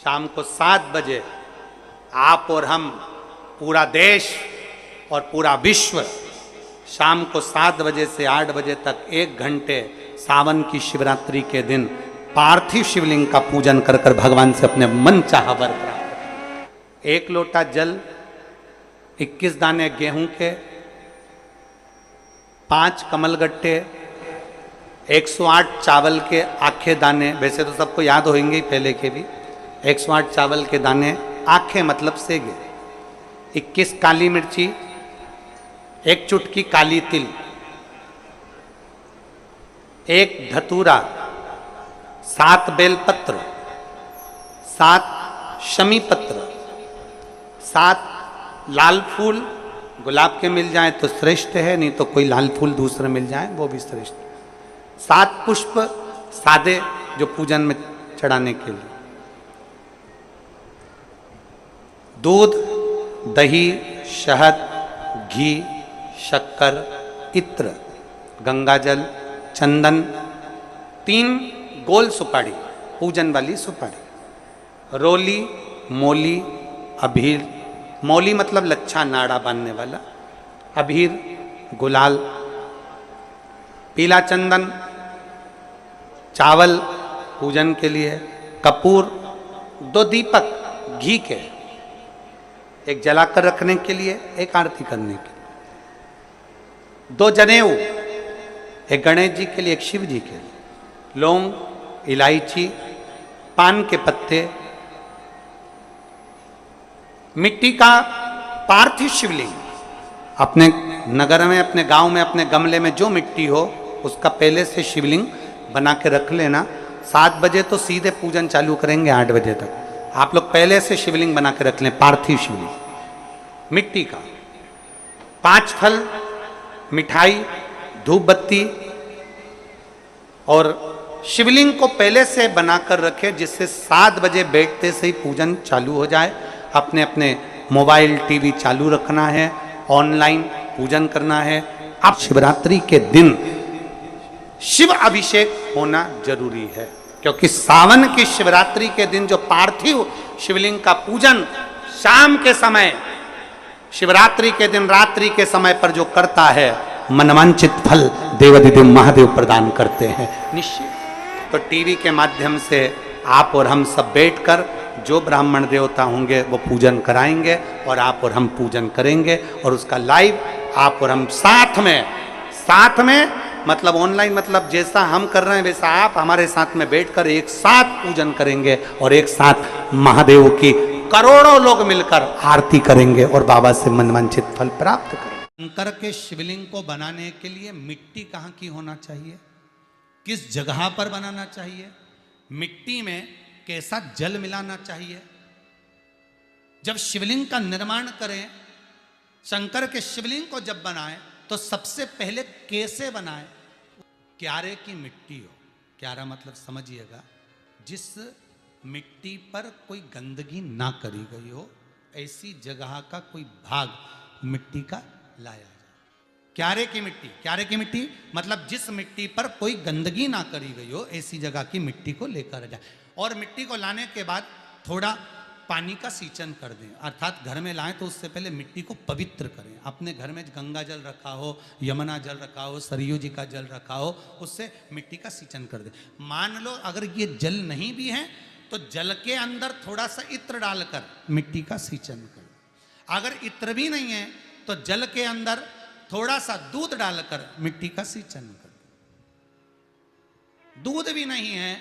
शाम को 7 बजे आप और हम, पूरा देश और पूरा विश्व, शाम को 7 बजे से 8 बजे तक 1 घंटे सावन की शिवरात्रि के दिन पार्थिव शिवलिंग का पूजन कर कर भगवान से अपने मन चाहा वर प्राप्त करें। 1 लोटा जल, 21 दाने गेहूं के, 5 कमलगट्टे, 108 चावल के आखे दाने, वैसे तो सबको याद होंगे ही पहले के भी, 108 चावल के दाने, आखे मतलब सेगे, 21 काली मिर्ची, 1 चुटकी काली तिल, 1 धतूरा, 7 बेलपत्र, 7 शमी पत्र, 7 लाल फूल, गुलाब के मिल जाए तो श्रेष्ठ है, नहीं तो कोई लाल फूल दूसरे मिल जाए वो भी श्रेष्ठ है। 7 पुष्प सादे जो पूजन में चढ़ाने के लिए, दूध, दही, शहद, घी, शक्कर, इत्र, गंगाजल, चंदन, 3 गोल सुपारी, पूजन वाली सुपारी, रोली, मोली, अभीर, मौली मतलब लच्छा नाड़ा बांधने वाला, अभीर, गुलाल, पीला चंदन, चावल पूजन के लिए, कपूर, 2 दीपक घी के, 1 जलाकर रखने के लिए, 1 आरती करने के लिए, 2 जनेऊ, 1 गणेश जी के लिए, 1 शिव जी के लिए, लौंग, इलायची, पान के पत्ते, मिट्टी का पार्थिव शिवलिंग, अपने नगर में, अपने गांव में, अपने गमले में जो मिट्टी हो उसका पहले से शिवलिंग बना के रख लेना। 7 बजे तो सीधे पूजन चालू करेंगे, 8 बजे तक आप लोग पहले से शिवलिंग बना के रख लें, पार्थिव शिवलिंग मिट्टी का। 5 फल, मिठाई, धूप बत्ती, और शिवलिंग को पहले से बनाकर रखे जिससे 7 बजे बैठते से ही पूजन चालू हो जाए। अपने अपने मोबाइल टीवी चालू रखना है, ऑनलाइन पूजन करना है। अब शिवरात्रि के दिन शिव अभिषेक होना जरूरी है, क्योंकि सावन की शिवरात्रि के दिन जो पार्थिव शिवलिंग का पूजन शाम के समय, शिवरात्रि के दिन रात्रि के समय पर जो करता है, मनवांचित फल देवाधिदेव महादेव प्रदान करते हैं निश्चित। तो टीवी के माध्यम से आप और हम सब बैठकर जो ब्राह्मण देवता होंगे वो पूजन कराएंगे और आप और हम पूजन करेंगे, और उसका लाइव आप और हम साथ में मतलब ऑनलाइन, मतलब जैसा हम कर रहे हैं वैसा आप हमारे साथ में बैठकर एक साथ पूजन करेंगे और एक साथ महादेव की करोड़ों लोग मिलकर आरती करेंगे और बाबा से मनवांछित फल प्राप्त करेंगे। शंकर के शिवलिंग को बनाने के लिए मिट्टी कहाँ की होना चाहिए, किस जगह पर बनाना चाहिए, मिट्टी में कैसा जल मिलाना चाहिए। जब शिवलिंग का निर्माण करें, शंकर के शिवलिंग को जब बनाएं तो सबसे पहले कैसे बनाएं, क्यारे की मिट्टी हो। क्यारा मतलब समझिएगा, जिस मिट्टी पर कोई गंदगी ना करी गई हो, ऐसी जगह का कोई भाग मिट्टी का लाया जाए। क्यारे की मिट्टी, क्यारे की मिट्टी मतलब जिस मिट्टी पर कोई गंदगी ना करी गई हो, ऐसी जगह की मिट्टी को लेकर जाए। और मिट्टी को लाने के बाद थोड़ा पानी का सींचन कर दें, अर्थात घर में लाएं तो उससे पहले मिट्टी को पवित्र करें। अपने घर में गंगा जल रखा हो, यमुना जल रखा हो, सरयू जी का जल रखा हो, उससे मिट्टी का सींचन कर दें। मान लो अगर ये जल नहीं भी है तो जल के अंदर थोड़ा सा इत्र डालकर मिट्टी का सींचन कर। अगर इत्र भी नहीं है तो जल के अंदर थोड़ा सा दूध डालकर मिट्टी का सींचन कर। दूध भी नहीं है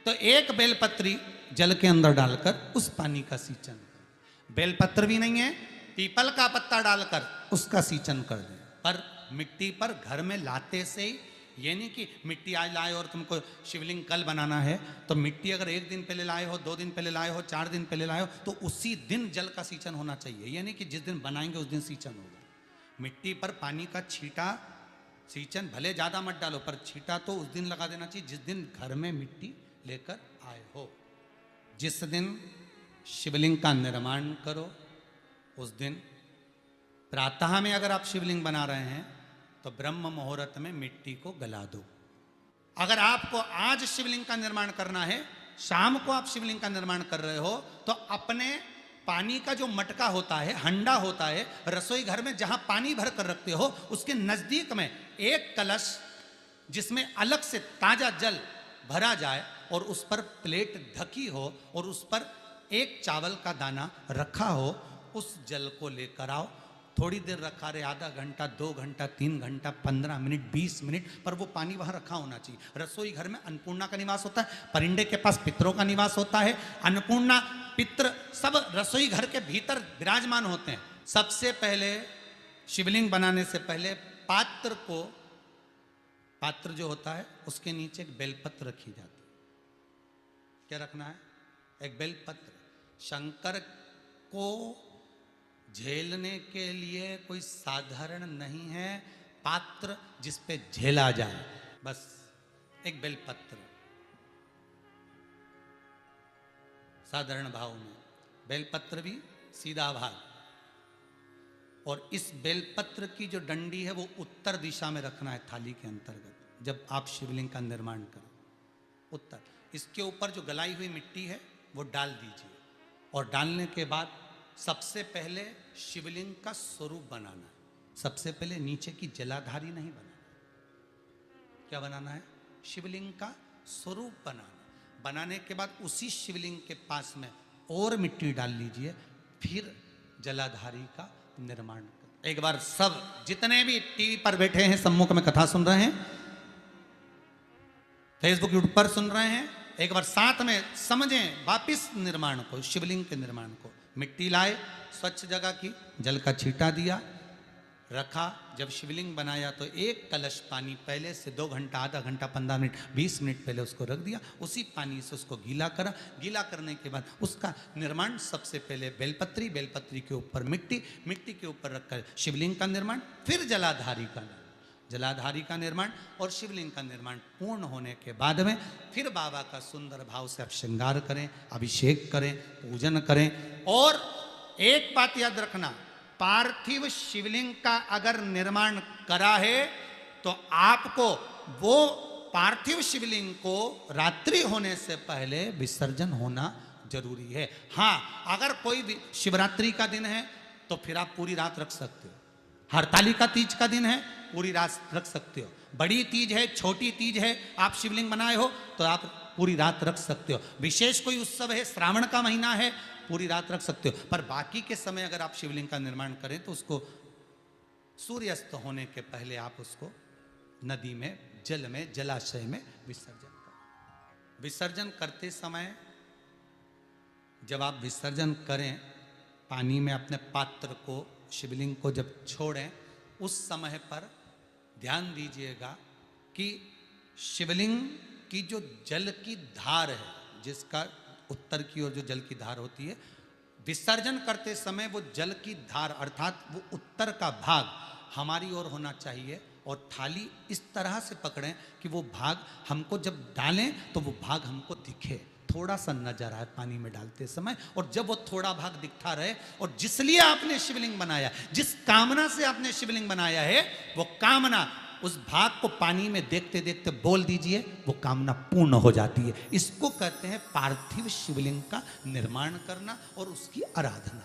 तो 1 बेलपत्री जल के अंदर डालकर उस पानी का सींचन कर। बेलपत्र भी नहीं है, पीपल का पत्ता डालकर उसका सींचन कर दें। पर मिट्टी पर घर में लाते से ही, ये नहीं कि मिट्टी आज लाए और तुमको शिवलिंग कल बनाना है, तो मिट्टी अगर 1 दिन पहले लाए हो, 2 दिन पहले लाए हो, 4 दिन पहले लाए हो, तो उसी दिन जल का सींचन होना चाहिए। ये नहीं कि जिस दिन बनाएंगे उस दिन सींचन होगा। मिट्टी पर पानी का छींटा, सींचन भले ज़्यादा मत डालो, पर छींटा तो उस दिन लगा देना चाहिए जिस दिन घर में मिट्टी लेकर आए हो। जिस दिन शिवलिंग का निर्माण करो उस दिन प्रातः में अगर आप शिवलिंग बना रहे हैं तो ब्रह्म मुहूर्त में मिट्टी को गला दो। अगर आपको आज शिवलिंग का निर्माण करना है शाम को आप शिवलिंग का निर्माण कर रहे हो तो अपने पानी का जो मटका होता है, हंडा होता है, रसोई घर में जहां पानी भर कर रखते हो उसके नजदीक में एक कलश जिसमें अलग से ताजा जल भरा जाए और उस पर प्लेट ढकी हो और उस पर एक चावल का दाना रखा हो, उस जल को लेकर आओ। थोड़ी देर रखा रहे, आधा घंटा, 2 घंटा, 3 घंटा, 15 मिनट, 20 मिनट, पर वो पानी वहां रखा होना चाहिए। रसोई घर में अन्नपूर्णा का निवास होता है, परिंदे के पास पितरों का निवास होता है। अन्नपूर्णा, पित्र सब रसोई घर के भीतर विराजमान होते हैं। सबसे पहले शिवलिंग बनाने से पहले पात्र जो होता है उसके नीचे एक बेलपत्र रखी जाती है। क्या रखना है? एक बेलपत्र। शंकर को झेलने के लिए कोई साधारण नहीं है पात्र जिस पे झेला जाए, बस एक बेलपत्र। साधारण भाव में बेलपत्र भी सीधा भाग, और इस बेलपत्र की जो डंडी है वो उत्तर दिशा में रखना है थाली के अंतर्गत। जब आप शिवलिंग का निर्माण करें उत्तर, इसके ऊपर जो गलाई हुई मिट्टी है वो डाल दीजिए, और डालने के बाद सबसे पहले शिवलिंग का स्वरूप बनाना है। सबसे पहले नीचे की जलाधारी नहीं बनाना। क्या बनाना है? शिवलिंग का स्वरूप बनाना। बनाने के बाद उसी शिवलिंग के पास में और मिट्टी डाल लीजिए, फिर जलाधारी का निर्माण कर। एक बार सब जितने भी टीवी पर बैठे हैं, सम्मुख में कथा सुन रहे हैं, फेसबुक यूट्यूब पर सुन रहे हैं, एक बार साथ में समझें वापिस निर्माण को, शिवलिंग के निर्माण को। मिट्टी लाए, स्वच्छ जगह की, जल का छींटा दिया, रखा। जब शिवलिंग बनाया तो एक कलश पानी पहले से 2 घंटा, आधा घंटा, 15 मिनट, 20 मिनट पहले उसको रख दिया। उसी पानी से उसको गीला करा। गीला करने के बाद उसका निर्माण सबसे पहले बेलपत्री, बेलपत्री के ऊपर मिट्टी, मिट्टी के ऊपर रखकर शिवलिंग का निर्माण, फिर जलाधारी का निर्माण। जलाधारी का निर्माण और शिवलिंग का निर्माण पूर्ण होने के बाद में फिर बाबा का सुंदर भाव से आप श्रृंगार करें, अभिषेक करें, पूजन करें। और एक बात याद रखना, पार्थिव शिवलिंग का अगर निर्माण करा है तो आपको वो पार्थिव शिवलिंग को रात्रि होने से पहले विसर्जन होना जरूरी है। हाँ, अगर कोई शिवरात्रि का दिन है तो फिर आप पूरी रात रख सकते हो। हरतालिका तीज का दिन है, पूरी रात रख सकते हो। बड़ी तीज है, छोटी तीज है, आप शिवलिंग बनाए हो तो आप पूरी रात रख सकते हो। विशेष कोई उत्सव है, श्रावण का महीना है, पूरी रात रख सकते हो। पर बाकी के समय अगर आप शिवलिंग का निर्माण करें तो उसको सूर्यास्त होने के पहले आप उसको नदी में, जल में, जलाशय में विसर्जन करें। विसर्जन करते समय जब आप विसर्जन करें, पानी में अपने पात्र को, शिवलिंग को जब छोड़ें, उस समय पर ध्यान दीजिएगा कि शिवलिंग की जो जल की धार है, जिसका उत्तर की ओर जो जल की धार होती है, विसर्जन करते समय वो जल की धार अर्थात वो उत्तर का भाग हमारी ओर होना चाहिए, और थाली इस तरह से पकड़ें कि वो भाग हमको जब डालें तो वो भाग हमको दिखे, थोड़ा सा नजर आए पानी में डालते समय। और जब वो थोड़ा भाग दिखता रहे, और जिस लिए आपने शिवलिंग बनाया, जिस कामना से आपने शिवलिंग बनाया है, वो कामना उस भाग को पानी में देखते देखते बोल दीजिए, वो कामना पूर्ण हो जाती है। इसको कहते हैं पार्थिव शिवलिंग का निर्माण करना और उसकी आराधना।